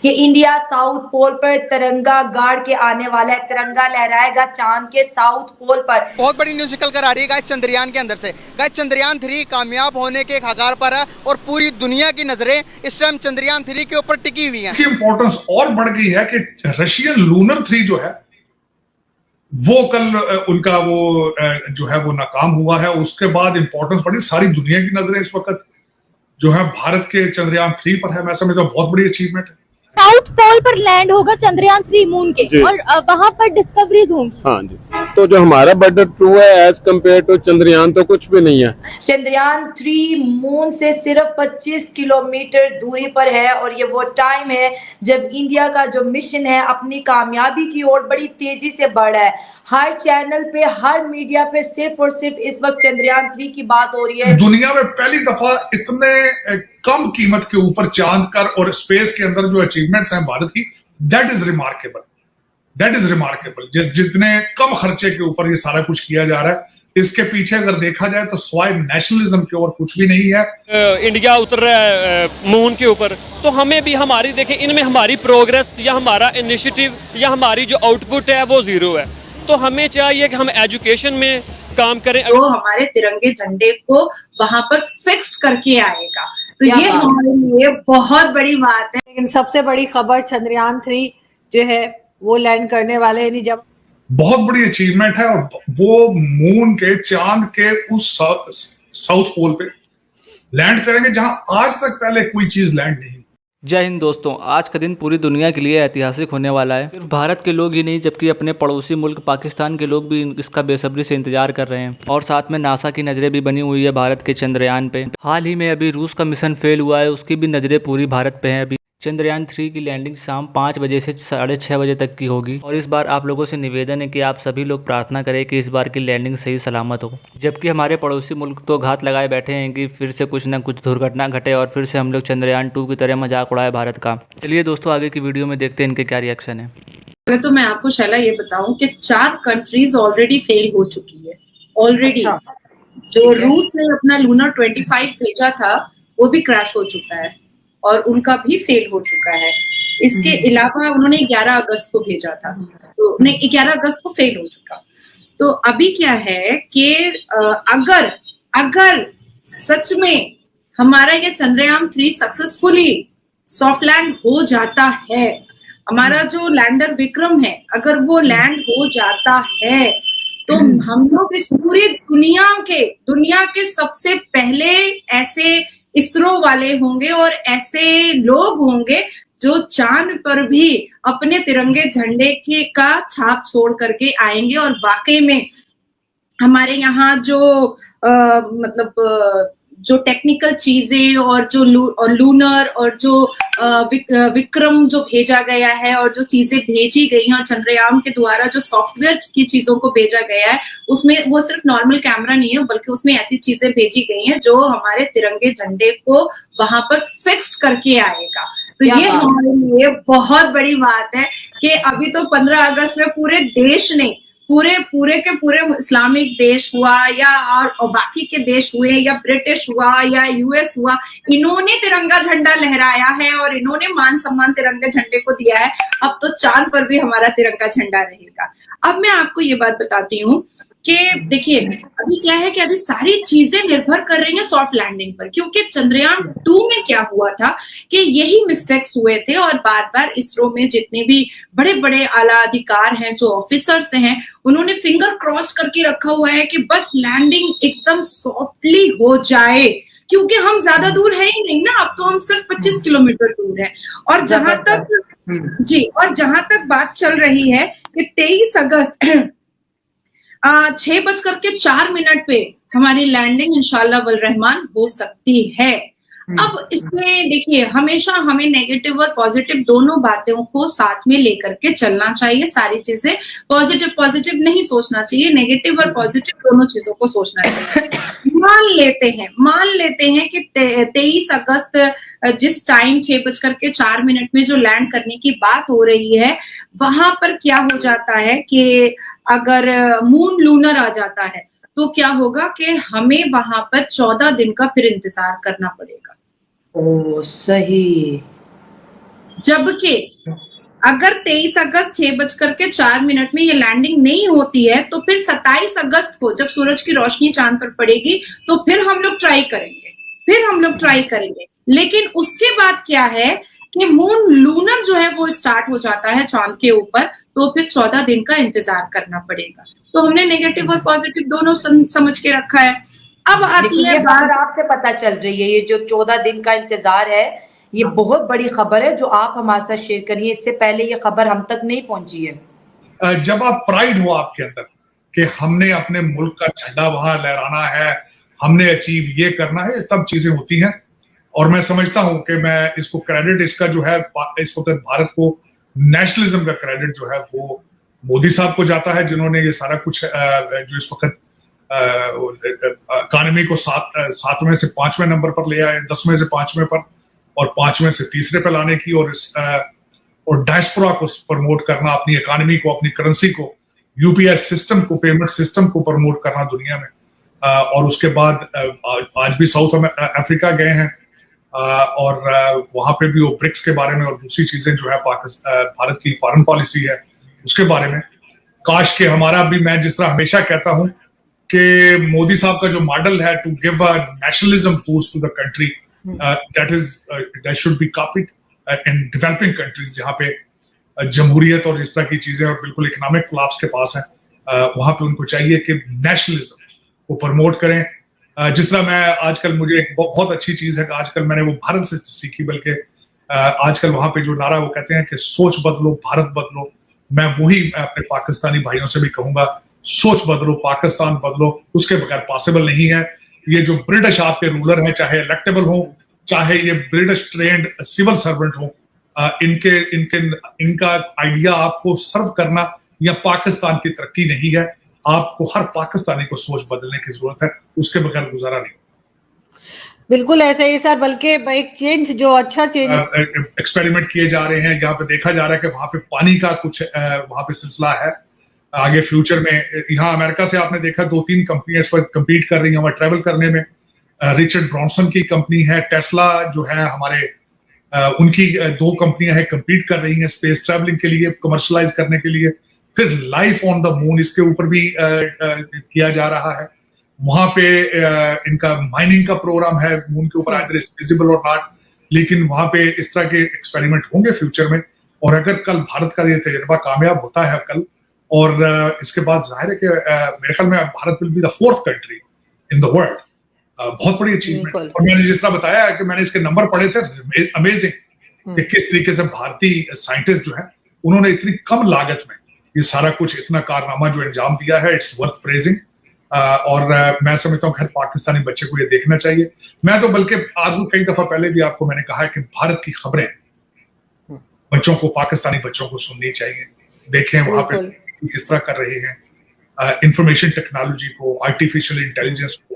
कि India south pole पर तिरंगा गाड़ के आने वाला है, तिरंगा लहराएगा चांद के साउथ पोल पर। बहुत बड़ी न्यूज निकल कर आ रही है गाइस चंद्रयान के अंदर से। गाइस चंद्रयान 3 कामयाब होने के कगार पर है और पूरी दुनिया की नजरें इस टाइम चंद्रयान 3 के ऊपर टिकी हुई हैं। इसकी इंपॉर्टेंस और बढ़ गई है कि रशियन लूनर 3 जो है वो कल उनका वो जो है वो नाकाम हुआ है। उसके बाद इंपॉर्टेंस बढ़ी, सारी दुनिया की नजरें इस वक्त जो है भारत के चंद्रयान 3 पर है। मैं समझता हूं बहुत बड़ी अचीवमेंट है। साउथ पोल पर लैंड होगा चंद्रयान 3 मून के और वहां पर डिस्कवरीज होंगी। हाँ जी, तो जो हमारा बजट 2 है एज कम्पेयर टू चंद्रयान तो कुछ भी नहीं है। चंद्रयान 3 मून से सिर्फ 25 किलोमीटर दूरी पर है और ये वो टाइम है जब इंडिया का जो मिशन है अपनी कामयाबी की ओर बड़ी तेजी से बढ़ रहा है। हर चैनल पे, हर मीडिया पे सिर्फ और सिर्फ इस वक्त चंद्रयान 3 की बात हो रही है। दुनिया में पहली दफा इतने कम कीमत के ऊपर चांद कर और स्पेस के अंदर जो अचीवमेंट्स हैं भारत की, that is remarkable, that is remarkable. जितने कम खर्चे के ऊपर ये सारा कुछ किया जा रहा है, इसके पीछे अगर देखा जाए तो स्वाय नेशनलिज्म के और कुछ भी नहीं है। इंडिया उतर रहा है मून के ऊपर, तो हमें भी हमारी देखें इनमें हमारी प्रोग्रेस या हमारा इनिशिएटिव या हमारी जो आउटपुट है वो जीरो है। तो हमें चाहिए कि हम एजुकेशन में काम करें। वो हमारे तिरंगे झंडे को वहां पर फिक्स्ड करके आएगा, तो ये हमारे लिए बहुत बड़ी बात है। लेकिन सबसे बड़ी खबर चंद्रयान 3 जो है वो लैंड करने वाले, यानी जब बहुत बड़ी अचीवमेंट है और वो मून के, चांद के उस साउथ पोल पे लैंड करेंगे जहां आज तक पहले कोई चीज लैंड नहीं। जय हिंद दोस्तों, आज का दिन पूरी दुनिया के लिए ऐतिहासिक होने वाला है। सिर्फ भारत के लोग ही नहीं जबकि अपने पड़ोसी मुल्क पाकिस्तान के लोग भी इसका बेसब्री से इंतजार कर रहे हैं। और साथ में नासा की नज़रें भी बनी हुई है भारत के चंद्रयान पे। हाल ही में अभी रूस का मिशन फेल हुआ है, उसकी भी नज़रें पूरी भारत पे हैं। अभी चंद्रयान 3 की लैंडिंग शाम 5 बजे से 6:30 बजे तक की होगी। और इस बार आप लोगों से निवेदन है कि आप सभी लोग प्रार्थना करें कि इस बार की लैंडिंग सही सलामत हो। जबकि हमारे पड़ोसी मुल्क तो घात लगाए बैठे हैं कि फिर से कुछ ना कुछ दुर्घटना घटे और फिर से हम लोग चंद्रयान 2 की तरह मजाक उड़ाए भारत का। चलिए दोस्तों, आगे की वीडियो में देखते हैं इनके क्या रिएक्शन है। पहले तो मैं आपको शैला ये बताऊं कि 4 कंट्रीज ऑलरेडी फेल हो चुकी है ऑलरेडी। जो रूस ने अपना लूनर 25 भेजा था वो भी क्रैश हो चुका है और उनका भी फेल हो चुका है। इसके अलावा उन्होंने 11 अगस्त को भेजा था, तो नहीं 11 अगस्त को फेल हो चुका। तो अभी क्या है कि अगर सच में हमारा ये चंद्रयान 3 सक्सेसफुली सॉफ्ट लैंड हो जाता है, हमारा जो लैंडर विक्रम है अगर वो लैंड हो जाता है, तो हम लोग इस पूरी दुनिया के सबसे पहले ऐसे इसरो वाले होंगे और ऐसे लोग होंगे जो चांद पर भी अपने तिरंगे झंडे का छाप छोड़ करके आएंगे। और वाकई में हमारे यहाँ जो जो टेक्निकल चीजें और जो लूनर और जो विक्रम जो भेजा गया है और जो चीजें भेजी गई हैं और चंद्रयान के द्वारा जो सॉफ्टवेयर की चीजों को भेजा गया है, उसमें वो सिर्फ नॉर्मल कैमरा नहीं है बल्कि उसमें ऐसी चीजें भेजी गई हैं जो हमारे तिरंगे झंडे को वहां पर फिक्स्ड करके आएगा। तो ये हमारे लिए बहुत बड़ी बात है कि अभी तो 15 अगस्त में पूरे देश ने पूरे के पूरे इस्लामिक देश हुआ या और बाकी के देश हुए या ब्रिटिश हुआ या यूएस हुआ, इन्होंने तिरंगा झंडा लहराया है और इन्होंने मान सम्मान तिरंगे झंडे को दिया है। अब तो चांद पर भी हमारा तिरंगा झंडा रहेगा। अब मैं आपको ये बात बताती हूँ कि देखिए अभी क्या है कि अभी सारी चीजें निर्भर कर रही हैं सॉफ्ट लैंडिंग पर, क्योंकि चंद्रयान 2 में क्या हुआ था कि यही मिस्टेक्स हुए थे और बार बार इसरो में जितने भी बड़े बड़े आला अधिकार हैं, जो ऑफिसर्स हैं, उन्होंने फिंगर क्रॉस करके रखा हुआ है कि बस लैंडिंग एकदम सॉफ्टली हो जाए, क्योंकि हम ज्यादा दूर है ही नहीं ना, अब तो हम सिर्फ 25 किलोमीटर दूर है। और जहां तक बात चल रही है कि 23 अगस्त 6:04 पे हमारी लैंडिंग इंशाल्लाह वल रहमान हो सकती है। अब इसमें देखिए हमेशा हमें नेगेटिव और पॉजिटिव दोनों बातों को साथ में लेकर के चलना चाहिए। सारी चीजें पॉजिटिव नहीं सोचना चाहिए, नेगेटिव और पॉजिटिव दोनों चीजों को सोचना चाहिए। मान लेते हैं कि 23 अगस्त जिस टाइम 6:04 में जो लैंड करने की बात हो रही है, वहां पर क्या हो जाता है कि अगर मून लूनर आ जाता है तो क्या होगा कि हमें वहां पर 14 दिन का फिर इंतजार करना पड़ेगा। ओ सही। जबकि अगर 23 अगस्त 6:04 में ये लैंडिंग नहीं होती है तो फिर 27 अगस्त को जब सूरज की रोशनी चांद पर पड़ेगी तो फिर हम लोग ट्राई करेंगे। लेकिन उसके बाद क्या है कि मून लूनर जो है वो स्टार्ट हो जाता है चांद के ऊपर, तो फिर 14 दिन का इंतजार करना पड़ेगा। तो हमने नेगेटिव और पॉजिटिव दोनों समझ के रखा है। अब आती है बात आपसे पता चल रही है, ये जो 14 दिन का इंतजार है ये बहुत बड़ी खबर है जो आप हमारे साथ शेयर करिए। इससे पहले ये खबर हम तक नहीं पहुंची है। जब आप प्राइड हो आपके अंदर कि हमने अपने मुल्क का झंडा वहां लहराना है, हमने अचीव ये करना है, तब चीजें होती हैं। और मैं समझता हूं कि मैं इसको क्रेडिट इसका जो है इस वक्त भारत को नेशनलिज्म का क्रेडिट जो है वो मोदी साहब को जाता है, जिन्होंने ये सारा कुछ जो इस वक्त इकॉनमी को 7वें से 5वें नंबर पर ले आए, 10वें से 5वें पर और 5वें से 3रे पे लाने की, और डायस्पोरा को प्रमोट करना, अपनी इकॉनमी को, अपनी करेंसी को, यूपीआई सिस्टम को, पेमेंट सिस्टम को प्रमोट करना दुनिया में। और उसके बाद आज भी साउथ अफ्रीका गए हैं और वहां पे भी वो ब्रिक्स के बारे में और दूसरी चीजें जो है भारत की फॉरेन पॉलिसी है उसके बारे में। काश के हमारा भी, मैं जिस तरह हमेशा कहता हूं कि मोदी साहब का जो मॉडल है to give a nationalism boost to the country, that should be copied in developing countries जहां पे जमहूरियत और इस तरह की चीजें और बिल्कुल इकोनॉमिक कोलैप्स के पास है, वहां पे उनको चाहिए कि नेशनलिज्म को प्रमोट करें। जिस तरह मैं आजकल, मुझे एक बहुत अच्छी चीज है कि आजकल मैंने वो भारत से सीखी, बल्कि आजकल वहां पे जो नारा वो कहते हैं कि सोच बदलो भारत बदलो, मैं वही अपने पाकिस्तानी भाइयों से भी कहूंगा, सोच बदलो पाकिस्तान बदलो, उसके बगैर पॉसिबल नहीं है। ये जो ब्रिटिश आपके रूलर हैं, चाहे इलेक्टेबल हो, चाहे ये ब्रिटिश ट्रेंड सिविल सर्वेंट हो, इनका आइडिया आपको सर्व करना या पाकिस्तान की तरक्की नहीं है। आपको हर पाकिस्तानी को सोच बदलने की जरूरत है, उसके बगैर गुजारा नहीं। बिल्कुल ऐसा ही सर, बल्कि एक चेंज जो अच्छा चेंज एक्सपेरिमेंट किए जा रहे हैं, यहाँ पे देखा जा रहा है कि वहां पे पानी का कुछ वहां पे सिलसिला है आगे फ्यूचर में। यहाँ अमेरिका से आपने देखा 2-3 कंपनियां इस वक्त कम्पीट कर रही हैं वहां ट्रेवल करने में। रिचर्ड ब्रांसन की कंपनी है, टेस्ला जो है हमारे, उनकी 2 कंपनियां हैं कम्पीट कर रही हैं स्पेस ट्रेवलिंग के लिए, कमर्शलाइज करने के लिए। फिर लाइफ ऑन द मून, इसके ऊपर भी किया जा रहा है। वहां पे इनका माइनिंग का प्रोग्राम है मून के ऊपर, आइदर इज विजिबल और नॉट, लेकिन वहां पे इस तरह के एक्सपेरिमेंट होंगे फ्यूचर में। और अगर कल भारत का ये तजर्बा कामयाब होता है कल, और इसके बाद जाहिर है कि मेरे ख्याल में Bharat will be the 4th country in the world. बहुत बड़ी अचीवमेंट। और मैंने जिस तरह बताया कि मैंने इसके नंबर पढ़े थे, अमेजिंग कि किस तरीके से भारतीय साइंटिस्ट जो है उन्होंने इतनी कम लागत में ये सारा कुछ, इतना कारनामा जो अंजाम दिया है, इट्स वर्थ प्रेजिंग। और मैं समझता हूँ हर पाकिस्तानी बच्चे को ये देखना चाहिए। मैं तो बल्कि आजू कई दफा पहले भी आपको मैंने कहा है कि भारत की खबरें बच्चों को, पाकिस्तानी बच्चों को सुननी चाहिए, देखें वहां पे किस तरह कर रहे हैं, इंफॉर्मेशन टेक्नोलॉजी को, आर्टिफिशियल इंटेलिजेंस को,